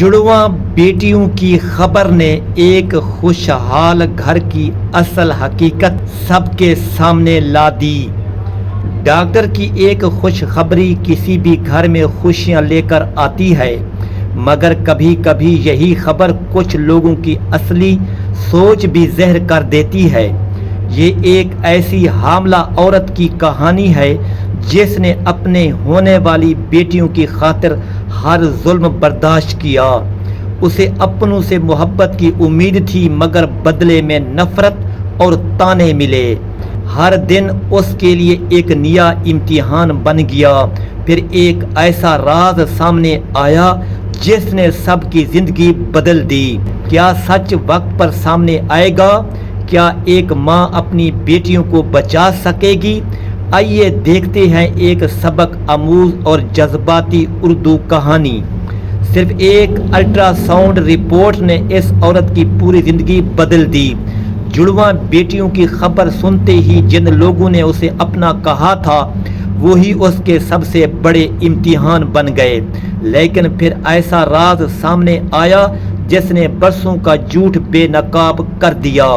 جڑواں بیٹیوں کی خبر نے ایک خوشحال گھر کی اصل حقیقت سب کے سامنے لا دی۔ ڈاکٹر کی ایک خوشخبری کسی بھی گھر میں خوشیاں لے کر آتی ہے، مگر کبھی کبھی یہی خبر کچھ لوگوں کی اصلی سوچ بھی زہر کر دیتی ہے۔ یہ ایک ایسی حاملہ عورت کی کہانی ہے جس نے اپنے ہونے والی بیٹیوں کی خاطر ہر ظلم برداشت کیا۔ اسے اپنوں سے محبت کی امید تھی، مگر بدلے میں نفرت اور طعنے ملے۔ ہر دن اس کے لیے ایک نیا امتحان بن گیا۔ پھر ایک ایسا راز سامنے آیا جس نے سب کی زندگی بدل دی۔ کیا سچ وقت پر سامنے آئے گا؟ کیا ایک ماں اپنی بیٹیوں کو بچا سکے گی؟ آئیے دیکھتے ہیں ایک سبق آموز اور جذباتی اردو کہانی۔ صرف ایک الٹرا ساؤنڈ رپورٹ نے اس عورت کی پوری زندگی بدل دی۔ جڑواں بیٹیوں کی خبر سنتے ہی جن لوگوں نے اسے اپنا کہا تھا، وہی اس کے سب سے بڑے امتحان بن گئے۔ لیکن پھر ایسا راز سامنے آیا جس نے برسوں کا جھوٹ بے نقاب کر دیا۔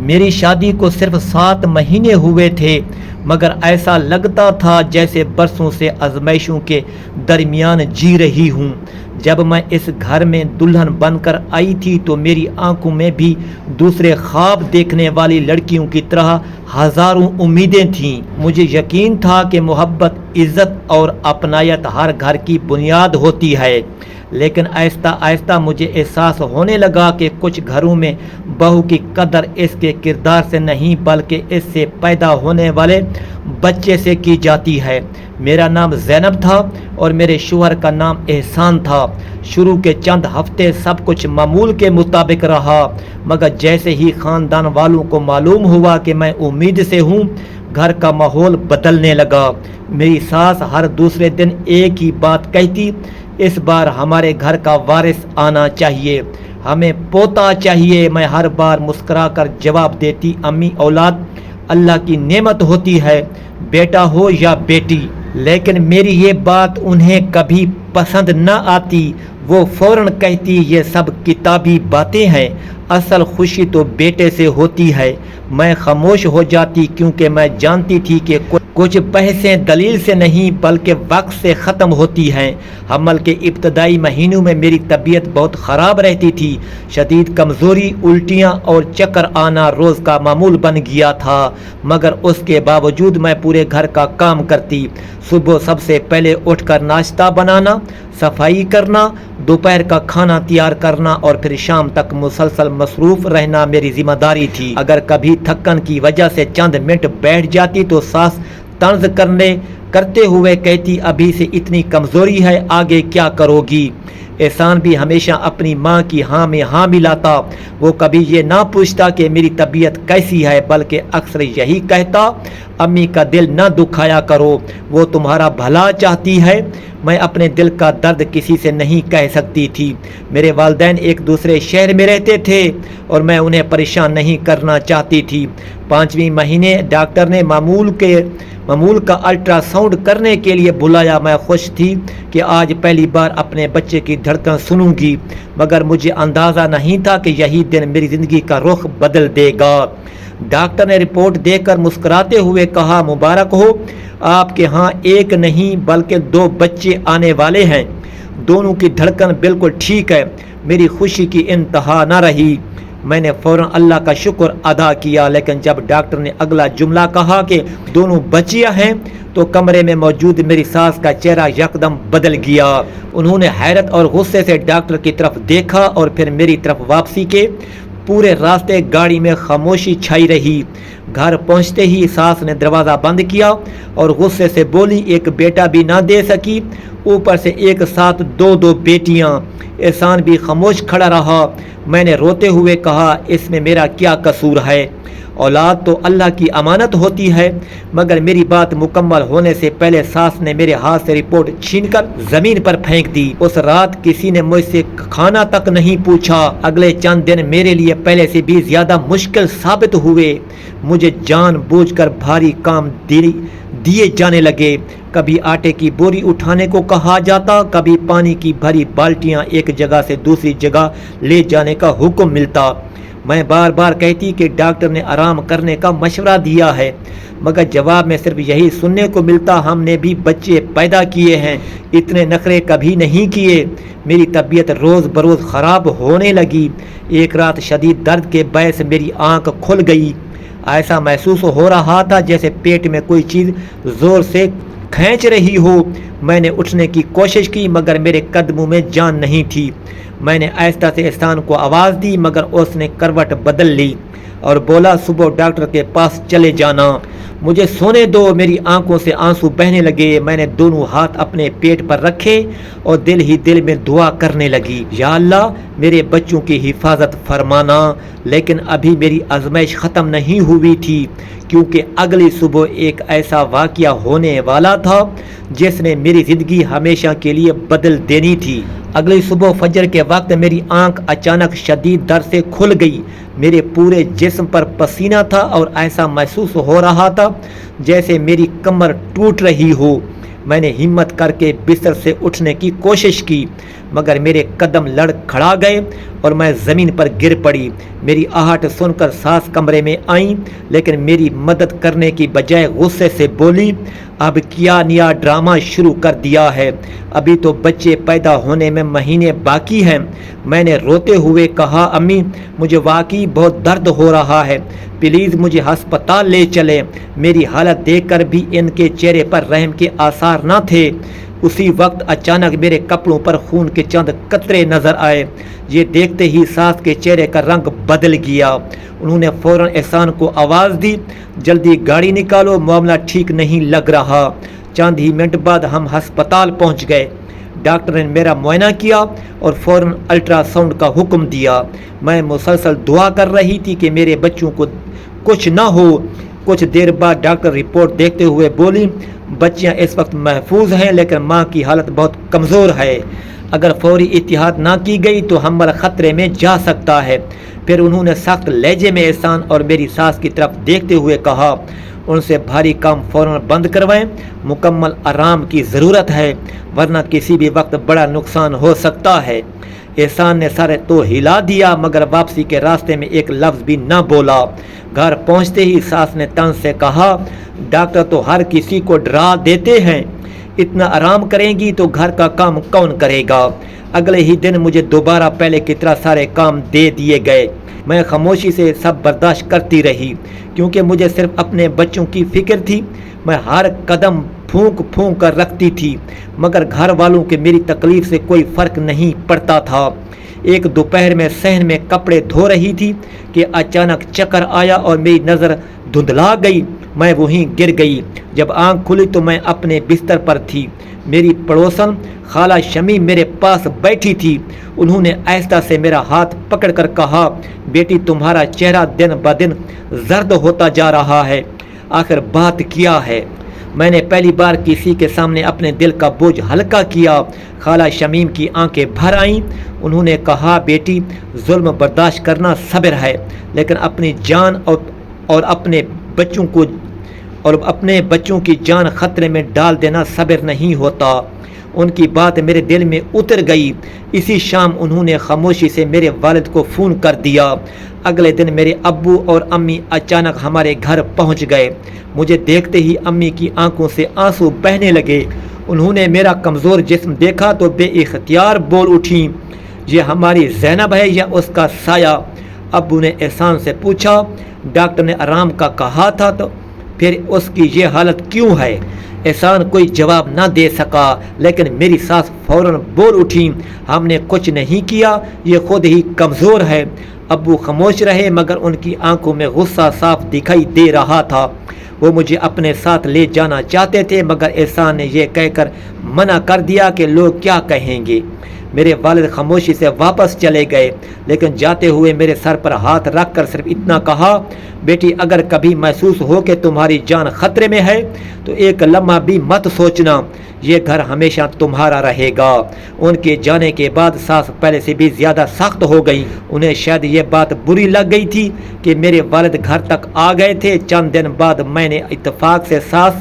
میری شادی کو صرف 7 مہینے ہوئے تھے، مگر ایسا لگتا تھا جیسے برسوں سے آزمائشوں کے درمیان جی رہی ہوں۔ جب میں اس گھر میں دلہن بن کر آئی تھی تو میری آنکھوں میں بھی دوسرے خواب دیکھنے والی لڑکیوں کی طرح ہزاروں امیدیں تھیں۔ مجھے یقین تھا کہ محبت، عزت اور اپنائیت ہر گھر کی بنیاد ہوتی ہے، لیکن آہستہ آہستہ مجھے احساس ہونے لگا کہ کچھ گھروں میں بہو کی قدر اس کے کردار سے نہیں بلکہ اس سے پیدا ہونے والے بچے سے کی جاتی ہے۔ میرا نام زینب تھا اور میرے شوہر کا نام احسان تھا۔ شروع کے چند ہفتے سب کچھ معمول کے مطابق رہا، مگر جیسے ہی خاندان والوں کو معلوم ہوا کہ میں امید سے ہوں، گھر کا ماحول بدلنے لگا۔ میری ساس ہر دوسرے دن ایک ہی بات کہتی، اس بار ہمارے گھر کا وارث آنا چاہیے، ہمیں پوتا چاہیے۔ میں ہر بار مسکرا کر جواب دیتی، امی، اولاد اللہ کی نعمت ہوتی ہے، بیٹا ہو یا بیٹی۔ لیکن میری یہ بات انہیں کبھی پسند نہ آتی۔ وہ فوراً کہتی، یہ سب کتابی باتیں ہیں، اصل خوشی تو بیٹے سے ہوتی ہے۔ میں خاموش ہو جاتی کیونکہ میں جانتی تھی کہ کچھ بحثیں دلیل سے نہیں بلکہ وقت سے ختم ہوتی ہیں۔ حمل کے ابتدائی مہینوں میں میری طبیعت بہت خراب رہتی تھی۔ شدید کمزوری، الٹیاں اور چکر آنا روز کا معمول بن گیا تھا، مگر اس کے باوجود میں پورے گھر کا کام کرتی۔ صبح سب سے پہلے اٹھ کر ناشتہ بنانا، صفائی کرنا، دوپہر کا کھانا تیار کرنا اور پھر شام تک مسلسل مصروف رہنا میری ذمہ داری تھی۔ اگر کبھی تھکن کی وجہ سے چند منٹ بیٹھ جاتی تو ساس طنز کرتے ہوئے کہتی، ابھی سے اتنی کمزوری ہے، آگے کیا کرو گی؟ احسان بھی ہمیشہ اپنی ماں کی ہاں میں ہاں ملاتا۔ وہ کبھی یہ نہ پوچھتا کہ میری طبیعت کیسی ہے، بلکہ اکثر یہی کہتا، امی کا دل نہ دکھایا کرو، وہ تمہارا بھلا چاہتی ہے۔ میں اپنے دل کا درد کسی سے نہیں کہہ سکتی تھی۔ میرے والدین ایک دوسرے شہر میں رہتے تھے اور میں انہیں پریشان نہیں کرنا چاہتی تھی۔ 5ویں مہینے ڈاکٹر نے معمول کا الٹرا ساؤنڈ کرنے کے لیے بلایا۔ میں خوش تھی کہ آج پہلی بار اپنے بچے کی دھڑکن سنوں گی، مگر مجھے اندازہ نہیں تھا کہ یہی دن میری زندگی کا رخ بدل دے گا۔ ڈاکٹر نے رپورٹ دے کر مسکراتے ہوئے کہا، مبارک ہو، آپ کے ہاں ایک نہیں بلکہ 2 بچے آنے والے ہیں۔ دونوں کی دھڑکن بالکل ٹھیک ہے۔ میری خوشی کی انتہا نہ رہی۔ میں نے فوراً اللہ کا شکر ادا کیا، لیکن جب ڈاکٹر نے اگلا جملہ کہا کہ دونوں بچیاں ہیں تو کمرے میں موجود میری ساس کا چہرہ یکدم بدل گیا۔ انہوں نے حیرت اور غصے سے ڈاکٹر کی طرف دیکھا اور پھر میری طرف واپسی کے پورے راستے گاڑی میں خاموشی چھائی رہی۔ گھر پہنچتے ہی ساس نے دروازہ بند کیا اور غصے سے بولی، ایک بیٹا بھی نہ دے سکی، اوپر سے ایک ساتھ 2 بیٹیاں۔ احسان بھی خاموش کھڑا رہا۔ میں نے روتے ہوئے کہا، اس میں میرا کیا قصور ہے؟ اولاد تو اللہ کی امانت ہوتی ہے۔ مگر میری بات مکمل ہونے سے پہلے ساس نے میرے ہاتھ سے رپورٹ چھین کر زمین پر پھینک دی۔ اس رات کسی نے مجھ سے کھانا تک نہیں پوچھا۔ اگلے چند دن میرے لیے پہلے سے بھی زیادہ مشکل ثابت ہوئے۔ مجھے جان بوجھ کر بھاری کام دیے جانے لگے۔ کبھی آٹے کی بوری اٹھانے کو کہا جاتا، کبھی پانی کی بھری بالٹیاں ایک جگہ سے دوسری جگہ لے جانے کا حکم ملتا۔ میں بار بار کہتی کہ ڈاکٹر نے آرام کرنے کا مشورہ دیا ہے، مگر جواب میں صرف یہی سننے کو ملتا، ہم نے بھی بچے پیدا کیے ہیں، اتنے نخرے کبھی نہیں کیے۔ میری طبیعت روز بروز خراب ہونے لگی۔ ایک رات شدید درد کے باعث میری آنکھ کھل گئی۔ ایسا محسوس ہو رہا تھا جیسے پیٹ میں کوئی چیز زور سے کھینچ رہی ہو۔ میں نے اٹھنے کی کوشش کی مگر میرے قدموں میں جان نہیں تھی۔ میں نے آہستہ سے احسان کو آواز دی مگر اس نے کروٹ بدل لی اور بولا صبح ڈاکٹر کے پاس چلے جانا، مجھے سونے دو۔ میری آنکھوں سے آنسو بہنے لگے۔ میں نے دونوں ہاتھ اپنے پیٹ پر رکھے اور دل ہی دل میں دعا کرنے لگی، یا اللہ میرے بچوں کی حفاظت فرمانا۔ لیکن ابھی میری آزمائش ختم نہیں ہوئی تھی، کیونکہ اگلی صبح ایک ایسا واقعہ ہونے والا تھا جس نے میری زندگی ہمیشہ کے لیے بدل دینی تھی۔ اگلی صبح فجر کے وقت میری آنکھ اچانک شدید درد سے کھل گئی۔ میرے پورے جسم پر پسینہ تھا اور ایسا محسوس ہو رہا تھا جیسے میری کمر ٹوٹ رہی ہو۔ میں نے ہمت کر کے بستر سے اٹھنے کی کوشش کی مگر میرے قدم لڑکھڑا گئے اور میں زمین پر گر پڑی۔ میری آہٹ سن کر ساس کمرے میں آئیں لیکن میری مدد کرنے کی بجائے غصے سے بولی، اب کیا نیا ڈرامہ شروع کر دیا ہے؟ ابھی تو بچے پیدا ہونے میں مہینے باقی ہیں۔ میں نے روتے ہوئے کہا، امی مجھے واقعی بہت درد ہو رہا ہے، پلیز مجھے ہسپتال لے چلیں۔ میری حالت دیکھ کر بھی ان کے چہرے پر رحم کے آثار نہ تھے۔ اسی وقت اچانک میرے کپڑوں پر خون کے چند قطرے نظر آئے۔ یہ دیکھتے ہی ساس کے چہرے کا رنگ بدل گیا۔ انہوں نے فوراً احسان کو آواز دی، جلدی گاڑی نکالو، معاملہ ٹھیک نہیں لگ رہا۔ چند ہی منٹ بعد ہم ہسپتال پہنچ گئے۔ ڈاکٹر نے میرا معائنہ کیا اور فوراً الٹرا ساؤنڈ کا حکم دیا۔ میں مسلسل دعا کر رہی تھی کہ میرے بچوں کو کچھ نہ ہو۔ کچھ دیر بعد ڈاکٹر رپورٹ دیکھتے ہوئے بولی، بچیاں اس وقت محفوظ ہیں لیکن ماں کی حالت بہت کمزور ہے، اگر فوری احتیاط نہ کی گئی تو حمل خطرے میں جا سکتا ہے۔ پھر انہوں نے سخت لہجے میں احسان اور میری ساس کی طرف دیکھتے ہوئے کہا، ان سے بھاری کام فوراً بند کروائیں، مکمل آرام کی ضرورت ہے ورنہ کسی بھی وقت بڑا نقصان ہو سکتا ہے۔ احسان نے سر تو ہلا دیا مگر واپسی کے راستے میں ایک لفظ بھی نہ بولا۔ گھر پہنچتے ہی ساس نے طنز سے کہا، ڈاکٹر تو ہر کسی کو ڈرا دیتے ہیں، اتنا آرام کریں گی تو گھر کا کام کون کرے گا؟ اگلے ہی دن مجھے دوبارہ پہلے کی طرح سارے کام دے دیے گئے۔ میں خاموشی سے سب برداشت کرتی رہی کیونکہ مجھے صرف اپنے بچوں کی فکر تھی۔ میں ہر قدم پھونک پھونک کر رکھتی تھی مگر گھر والوں کے میری تکلیف سے کوئی فرق نہیں پڑتا تھا۔ ایک دوپہر میں صحن میں کپڑے دھو رہی تھی کہ اچانک چکر آیا اور میری نظر دھندلا گئی۔ میں وہیں گر گئی۔ جب آنکھ کھلی تو میں اپنے بستر پر تھی۔ میری پڑوسن خالہ شمی میرے پاس بیٹھی تھی۔ انہوں نے آہستہ سے میرا ہاتھ پکڑ کر کہا، بیٹی تمہارا چہرہ دن بدن زرد ہوتا جا رہا ہے، آخر بات کیا ہے؟ میں نے پہلی بار کسی کے سامنے اپنے دل کا بوجھ ہلکا کیا۔ خالہ شمیم کی آنکھیں بھر آئیں۔ انہوں نے کہا، بیٹی ظلم برداشت کرنا صبر ہے لیکن اپنی جان اور اپنے بچوں کی جان خطرے میں ڈال دینا صبر نہیں ہوتا۔ ان کی بات میرے دل میں اتر گئی۔ اسی شام انہوں نے خاموشی سے میرے والد کو فون کر دیا۔ اگلے دن میرے ابو اور امی اچانک ہمارے گھر پہنچ گئے۔ مجھے دیکھتے ہی امی کی آنکھوں سے آنسو بہنے لگے۔ انہوں نے میرا کمزور جسم دیکھا تو بے اختیار بول اٹھیں، یہ ہماری زینب ہے یا اس کا سایہ؟ ابو نے احسان سے پوچھا، ڈاکٹر نے آرام کا کہا تھا تو پھر اس کی یہ حالت کیوں ہے؟ احسان کوئی جواب نہ دے سکا لیکن میری ساس فوراً بول اٹھی، ہم نے کچھ نہیں کیا، یہ خود ہی کمزور ہے۔ ابو خاموش رہے مگر ان کی آنکھوں میں غصہ صاف دکھائی دے رہا تھا۔ وہ مجھے اپنے ساتھ لے جانا چاہتے تھے مگر احسان نے یہ کہہ کر منع کر دیا کہ لوگ کیا کہیں گے۔ میرے والد خاموشی سے واپس چلے گئے لیکن جاتے ہوئے میرے سر پر ہاتھ رکھ کر صرف اتنا کہا، بیٹی اگر کبھی محسوس ہو کہ تمہاری جان خطرے میں ہے تو ایک لمحہ بھی مت سوچنا، یہ گھر ہمیشہ تمہارا رہے گا۔ ان کے جانے کے بعد ساس پہلے سے بھی زیادہ سخت ہو گئی۔ انہیں شاید یہ بات بری لگ گئی تھی کہ میرے والد گھر تک آ گئے تھے۔ چند دن بعد میں نے اتفاق سے ساس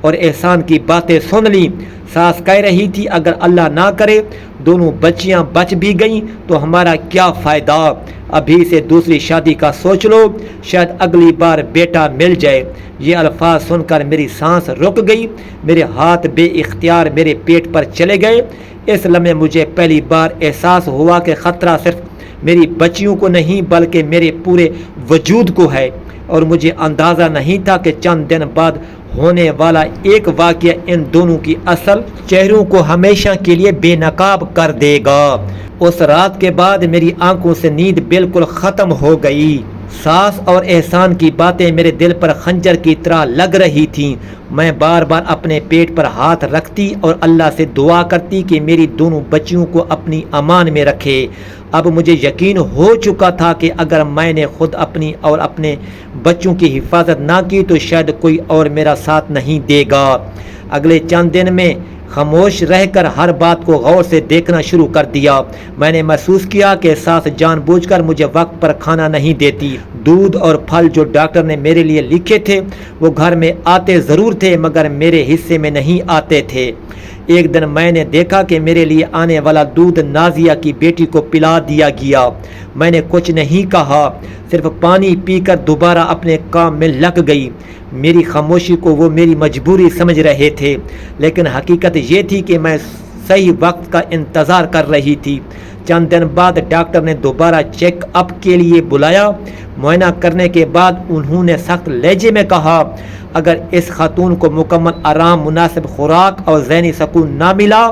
اور احسان کی باتیں سن لی۔ ساس کہہ رہی تھی اگر اللہ نہ کرے دونوں بچیاں بچ بھی گئیں تو ہمارا کیا فائدہ، ابھی سے دوسری شادی کا سوچ لو، شاید اگلی بار بیٹا مل جائے۔ یہ الفاظ سن کر میری سانس رک گئی، میرے ہاتھ بے اختیار میرے پیٹ پر چلے گئے۔ اس لمحے مجھے پہلی بار احساس ہوا کہ خطرہ صرف میری بچیوں کو نہیں بلکہ میرے پورے وجود کو ہے، اور مجھے اندازہ نہیں تھا کہ چند دن بعد ہونے والا ایک واقعہ ان دونوں کی اصل چہروں کو ہمیشہ کے لیے بے نقاب کر دے گا۔ اس رات کے بعد میری آنکھوں سے نیند بالکل ختم ہو گئی۔ ساس اور احسان کی باتیں میرے دل پر خنجر کی طرح لگ رہی تھیں۔ میں بار بار اپنے پیٹ پر ہاتھ رکھتی اور اللہ سے دعا کرتی کہ میری دونوں بچیوں کو اپنی امان میں رکھے۔ اب مجھے یقین ہو چکا تھا کہ اگر میں نے خود اپنی اور اپنے بچوں کی حفاظت نہ کی تو شاید کوئی اور میرا ساتھ نہیں دے گا۔ اگلے چند دن میں خاموش رہ کر ہر بات کو غور سے دیکھنا شروع کر دیا۔ میں نے محسوس کیا کہ ساس جان بوجھ کر مجھے وقت پر کھانا نہیں دیتی۔ دودھ اور پھل جو ڈاکٹر نے میرے لیے لکھے تھے وہ گھر میں آتے ضرور تھے مگر میرے حصے میں نہیں آتے تھے۔ ایک دن میں نے دیکھا کہ میرے لیے آنے والا دودھ نازیہ کی بیٹی کو پلا دیا گیا۔ میں نے کچھ نہیں کہا، صرف پانی پی کر دوبارہ اپنے کام میں لگ گئی۔ میری خاموشی کو وہ میری مجبوری سمجھ رہے تھے، لیکن حقیقت یہ تھی کہ میں صحیح وقت کا انتظار کر رہی تھی۔ چند دن بعد ڈاکٹر نے دوبارہ چیک اپ کے لیے بلایا۔ معائنہ کرنے کے بعد انہوں نے سخت لہجے میں کہا اگر اس خاتون کو مکمل آرام، مناسب خوراک اور ذہنی سکون نہ ملا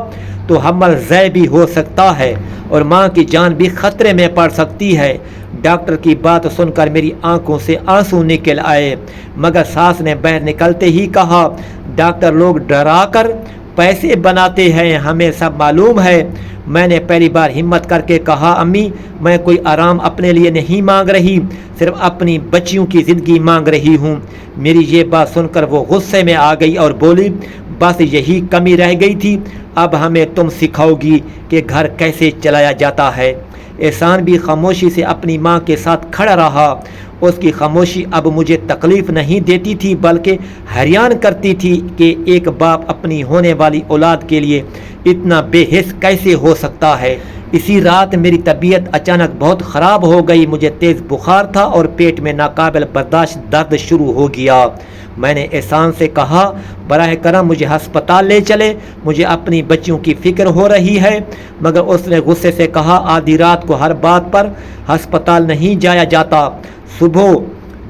تو حمل ضائع بھی ہو سکتا ہے اور ماں کی جان بھی خطرے میں پڑ سکتی ہے۔ ڈاکٹر کی بات سن کر میری آنکھوں سے آنسو نکل آئے، مگر ساس نے باہر نکلتے ہی کہا ڈاکٹر لوگ ڈرا کر پیسے بناتے ہیں، ہمیں سب معلوم ہے۔ میں نے پہلی بار ہمت کر کے کہا امی میں کوئی آرام اپنے لیے نہیں مانگ رہی، صرف اپنی بچیوں کی زندگی مانگ رہی ہوں۔ میری یہ بات سن کر وہ غصے میں آ گئی اور بولی بس یہی کمی رہ گئی تھی، اب ہمیں تم سکھاؤ گی کہ گھر کیسے چلایا جاتا ہے۔ احسان بھی خاموشی سے اپنی ماں کے ساتھ کھڑا رہا۔ اس کی خاموشی اب مجھے تکلیف نہیں دیتی تھی بلکہ حیران کرتی تھی کہ ایک باپ اپنی ہونے والی اولاد کے لیے اتنا بے حس کیسے ہو سکتا ہے۔ اسی رات میری طبیعت اچانک بہت خراب ہو گئی، مجھے تیز بخار تھا اور پیٹ میں ناقابل برداشت درد شروع ہو گیا۔ میں نے احسان سے کہا براہ کرم مجھے ہسپتال لے چلے، مجھے اپنی بچیوں کی فکر ہو رہی ہے، مگر اس نے غصے سے کہا آدھی رات کو ہر بات پر ہسپتال نہیں جایا جاتا، صبح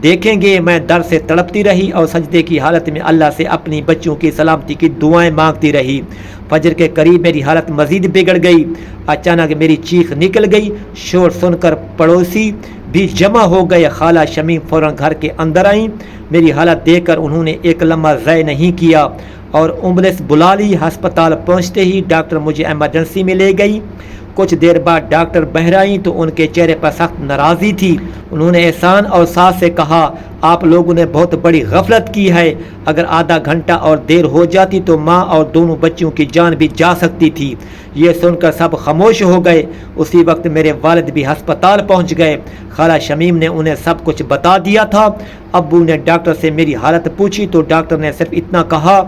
دیکھیں گے۔ میں ڈر سے تڑپتی رہی اور سجدے کی حالت میں اللہ سے اپنی بچیوں کی سلامتی کی دعائیں مانگتی رہی۔ فجر کے قریب میری حالت مزید بگڑ گئی۔ اچانک میری چیخ نکل گئی، شور سن کر پڑوسی بھی جمع ہو گئے۔ خالہ شمیم فوراً گھر کے اندر آئیں۔ میری حالت دیکھ کر انہوں نے ایک لمحہ ضائع نہیں کیا اور ایمبولینس بلا لی۔ ہسپتال پہنچتے ہی ڈاکٹر مجھے ایمرجنسی میں لے گئی۔ کچھ دیر بعد ڈاکٹر باہر آئیں تو ان کے چہرے پر سخت ناراضی تھی۔ انہوں نے احسان اور ساس سے کہا آپ لوگوں نے بہت بڑی غفلت کی ہے، اگر آدھا گھنٹہ اور دیر ہو جاتی تو ماں اور دونوں بچیوں کی جان بھی جا سکتی تھی۔ یہ سن کر سب خاموش ہو گئے۔ اسی وقت میرے والد بھی ہسپتال پہنچ گئے۔ خالہ شمیم نے انہیں سب کچھ بتا دیا تھا۔ ابو نے ڈاکٹر سے میری حالت پوچھی تو ڈاکٹر نے صرف اتنا کہا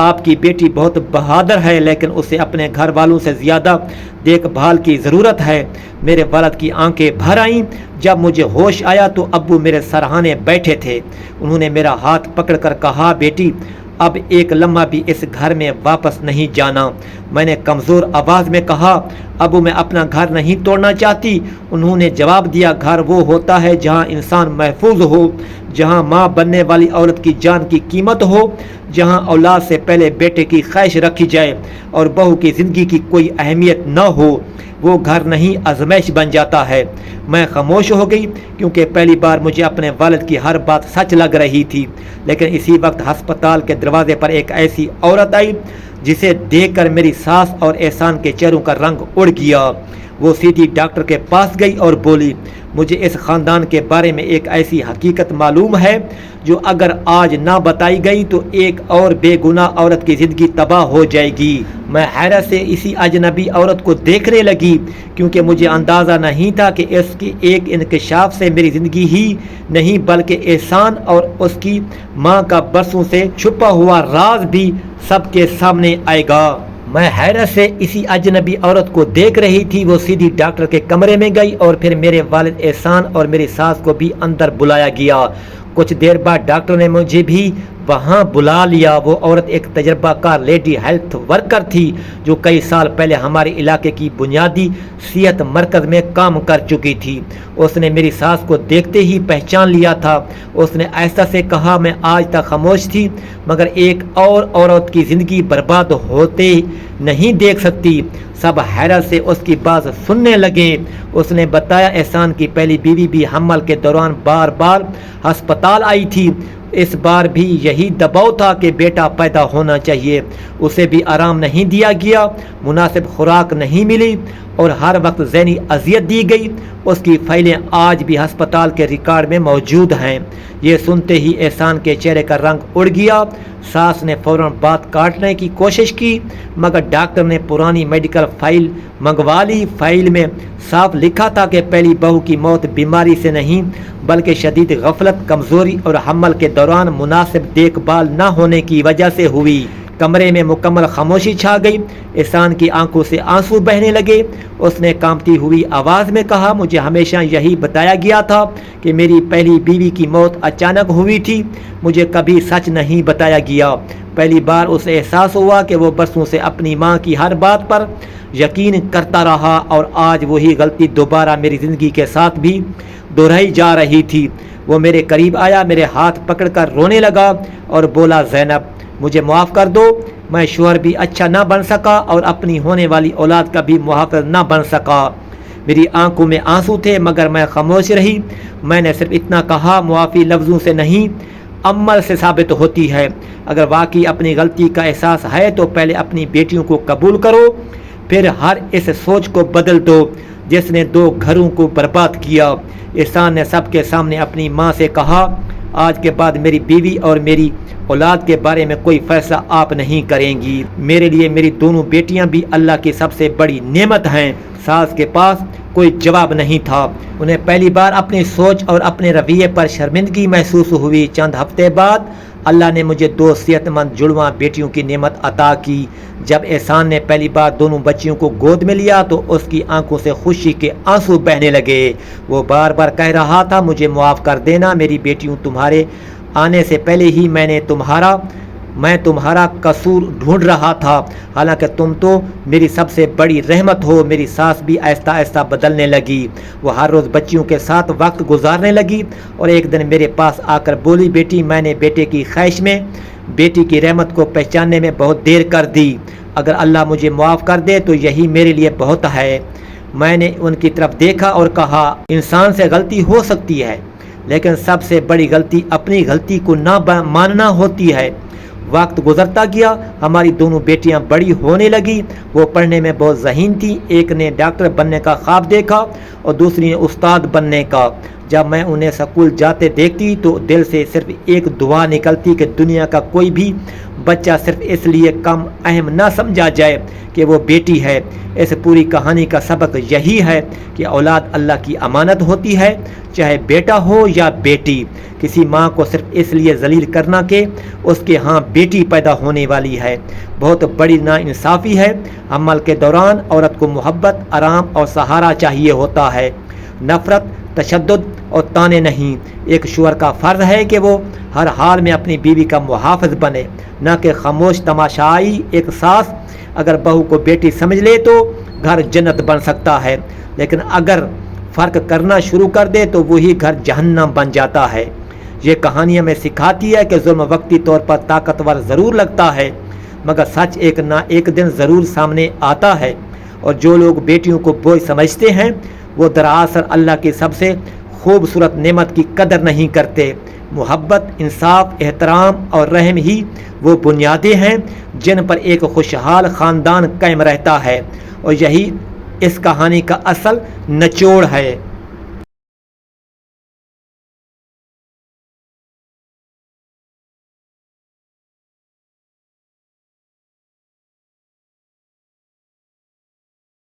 آپ کی بیٹی بہت بہادر ہے لیکن اسے اپنے گھر والوں سے زیادہ دیکھ بھال کی ضرورت ہے۔ میرے والد کی آنکھیں بھر آئیں۔ جب مجھے ہوش آیا تو ابو میرے سرہانے بیٹھے تھے۔ انہوں نے میرا ہاتھ پکڑ کر کہا بیٹی اب ایک لمحہ بھی اس گھر میں واپس نہیں جانا۔ میں نے کمزور آواز میں کہا ابو میں اپنا گھر نہیں توڑنا چاہتی۔ انہوں نے جواب دیا گھر وہ ہوتا ہے جہاں انسان محفوظ ہو، جہاں ماں بننے والی عورت کی جان کی قیمت ہو، جہاں اولاد سے پہلے بیٹے کی خواہش رکھی جائے اور بہو کی زندگی کی کوئی اہمیت نہ ہو۔ وہ گھر نہیں آزمائش بن جاتا ہے۔ میں خاموش ہو گئی کیونکہ پہلی بار مجھے اپنے والد کی ہر بات سچ لگ رہی تھی، لیکن اسی وقت ہسپتال کے دروازے پر ایک ایسی عورت آئی جسے دیکھ کر میری ساس اور احسان کے چہروں کا رنگ اڑ گیا۔ وہ سیدھی ڈاکٹر کے پاس گئی اور بولی، مجھے اس خاندان کے بارے میں ایک ایسی حقیقت معلوم ہے جو اگر آج نہ بتائی گئی تو ایک اور بے گناہ عورت کی زندگی تباہ ہو جائے گی۔ میں حیرت سے اسی اجنبی عورت کو دیکھنے لگی، کیونکہ مجھے اندازہ نہیں تھا کہ اس کی ایک انکشاف سے میری زندگی ہی نہیں بلکہ احسان اور اس کی ماں کا برسوں سے چھپا ہوا راز بھی سب کے سامنے آئے گا۔ میں حیرت سے اسی اجنبی عورت کو دیکھ رہی تھی۔ وہ سیدھی ڈاکٹر کے کمرے میں گئی اور پھر میرے والد احسان اور میری ساس کو بھی اندر بلایا گیا۔ کچھ دیر بعد ڈاکٹر نے مجھے بھی وہاں بلا لیا۔ وہ عورت ایک تجربہ کار لیڈی ہیلتھ ورکر تھی جو کئی سال پہلے ہمارے علاقے کی بنیادی صحت مرکز میں کام کر چکی تھی۔ اس نے میری ساس کو دیکھتے ہی پہچان لیا تھا۔ اس نے ایسا سے کہا، میں آج تک خاموش تھی مگر ایک اور عورت کی زندگی برباد ہوتے نہیں دیکھ سکتی۔ سب حیرت سے اس کی بات سننے لگے۔ اس نے بتایا، احسان کی پہلی بیوی بھی حمل کے دوران بار بار ہسپتال آئی تھی۔ اس بار بھی یہی دباؤ تھا کہ بیٹا پیدا ہونا چاہیے۔ اسے بھی آرام نہیں دیا گیا، مناسب خوراک نہیں ملی اور ہر وقت ذہنی اذیت دی گئی۔ اس کی فائلیں آج بھی ہسپتال کے ریکارڈ میں موجود ہیں۔ یہ سنتے ہی احسان کے چہرے کا رنگ اڑ گیا۔ ساس نے فوراً بات کاٹنے کی کوشش کی مگر ڈاکٹر نے پرانی میڈیکل فائل منگوا لی۔ فائل میں صاف لکھا تھا کہ پہلی بہو کی موت بیماری سے نہیں بلکہ شدید غفلت، کمزوری اور حمل کے دوران مناسب دیکھ بھال نہ ہونے کی وجہ سے ہوئی۔ کمرے میں مکمل خاموشی چھا گئی۔ احسان کی آنکھوں سے آنسو بہنے لگے۔ اس نے کانپتی ہوئی آواز میں کہا، مجھے ہمیشہ یہی بتایا گیا تھا کہ میری پہلی بیوی کی موت اچانک ہوئی تھی۔ مجھے کبھی سچ نہیں بتایا گیا۔ پہلی بار اسے احساس ہوا کہ وہ برسوں سے اپنی ماں کی ہر بات پر یقین کرتا رہا اور آج وہی غلطی دوبارہ میری زندگی کے ساتھ بھی دہرائی جا رہی تھی۔ وہ میرے قریب آیا، میرے ہاتھ پکڑ کر رونے لگا اور بولا، زینب مجھے معاف کر دو، میں شوہر بھی اچھا نہ بن سکا اور اپنی ہونے والی اولاد کا بھی محافظ نہ بن سکا۔ میری آنکھوں میں آنسو تھے مگر میں خاموش رہی۔ میں نے صرف اتنا کہا، معافی لفظوں سے نہیں عمل سے ثابت ہوتی ہے۔ اگر واقعی اپنی غلطی کا احساس ہے تو پہلے اپنی بیٹیوں کو قبول کرو، پھر ہر اس سوچ کو بدل دو جس نے 2 گھروں کو برباد کیا۔ احسان نے سب کے سامنے اپنی ماں سے کہا، آج کے بعد میری بیوی اور میری اولاد کے بارے میں کوئی فیصلہ آپ نہیں کریں گی۔ میرے لیے میری دونوں بیٹیاں بھی اللہ کی سب سے بڑی نعمت ہیں۔ ساس کے پاس کوئی جواب نہیں تھا۔ انہیں پہلی بار اپنی سوچ اور اپنے رویے پر شرمندگی محسوس ہوئی۔ چند ہفتے بعد اللہ نے مجھے 2 صحت مند جڑواں بیٹیوں کی نعمت عطا کی۔ جب احسان نے پہلی بار دونوں بچیوں کو گود میں لیا تو اس کی آنکھوں سے خوشی کے آنسو بہنے لگے۔ وہ بار بار کہہ رہا تھا، مجھے معاف کر دینا میری بیٹیوں، تمہارے آنے سے پہلے ہی میں تمہارا قصور ڈھونڈ رہا تھا، حالانکہ تم تو میری سب سے بڑی رحمت ہو۔ میری ساس بھی آہستہ آہستہ بدلنے لگی۔ وہ ہر روز بچیوں کے ساتھ وقت گزارنے لگی اور ایک دن میرے پاس آ کر بولی، بیٹی میں نے بیٹے کی خواہش میں بیٹی کی رحمت کو پہچاننے میں بہت دیر کر دی۔ اگر اللہ مجھے معاف کر دے تو یہی میرے لیے بہت ہے۔ میں نے ان کی طرف دیکھا اور کہا، انسان سے غلطی ہو سکتی ہے لیکن سب سے بڑی غلطی اپنی غلطی کو نہ ماننا ہوتی ہے۔ وقت گزرتا گیا، ہماری دونوں بیٹیاں بڑی ہونے لگی۔ وہ پڑھنے میں بہت ذہین تھی۔ ایک نے ڈاکٹر بننے کا خواب دیکھا اور دوسری نے استاد بننے کا۔ جب میں انہیں سکول جاتے دیکھتی تو دل سے صرف ایک دعا نکلتی کہ دنیا کا کوئی بھی بچہ صرف اس لیے کم اہم نہ سمجھا جائے کہ وہ بیٹی ہے۔ اس پوری کہانی کا سبق یہی ہے کہ اولاد اللہ کی امانت ہوتی ہے، چاہے بیٹا ہو یا بیٹی۔ کسی ماں کو صرف اس لیے ذلیل کرنا کہ اس کے ہاں بیٹی پیدا ہونے والی ہے بہت بڑی ناانصافی ہے۔ حمل کے دوران عورت کو محبت، آرام اور سہارا چاہیے ہوتا ہے، نفرت، تشدد اور تانے نہیں۔ ایک شوہر کا فرض ہے کہ وہ ہر حال میں اپنی بیوی کا محافظ بنے، نہ کہ خاموش تماشائی۔ ایک ساس اگر بہو کو بیٹی سمجھ لے تو گھر جنت بن سکتا ہے، لیکن اگر فرق کرنا شروع کر دے تو وہی گھر جہنم بن جاتا ہے۔ یہ کہانی ہمیں سکھاتی ہے کہ ظلم وقتی طور پر طاقتور ضرور لگتا ہے مگر سچ ایک نہ ایک دن ضرور سامنے آتا ہے، اور جو لوگ بیٹیوں کو بوجھ سمجھتے ہیں وہ دراصل اللہ کی سب سے خوبصورت نعمت کی قدر نہیں کرتے۔ محبت، انصاف، احترام اور رحم ہی وہ بنیادیں ہیں جن پر ایک خوشحال خاندان قائم رہتا ہے، اور یہی اس کہانی کا اصل نچوڑ ہے۔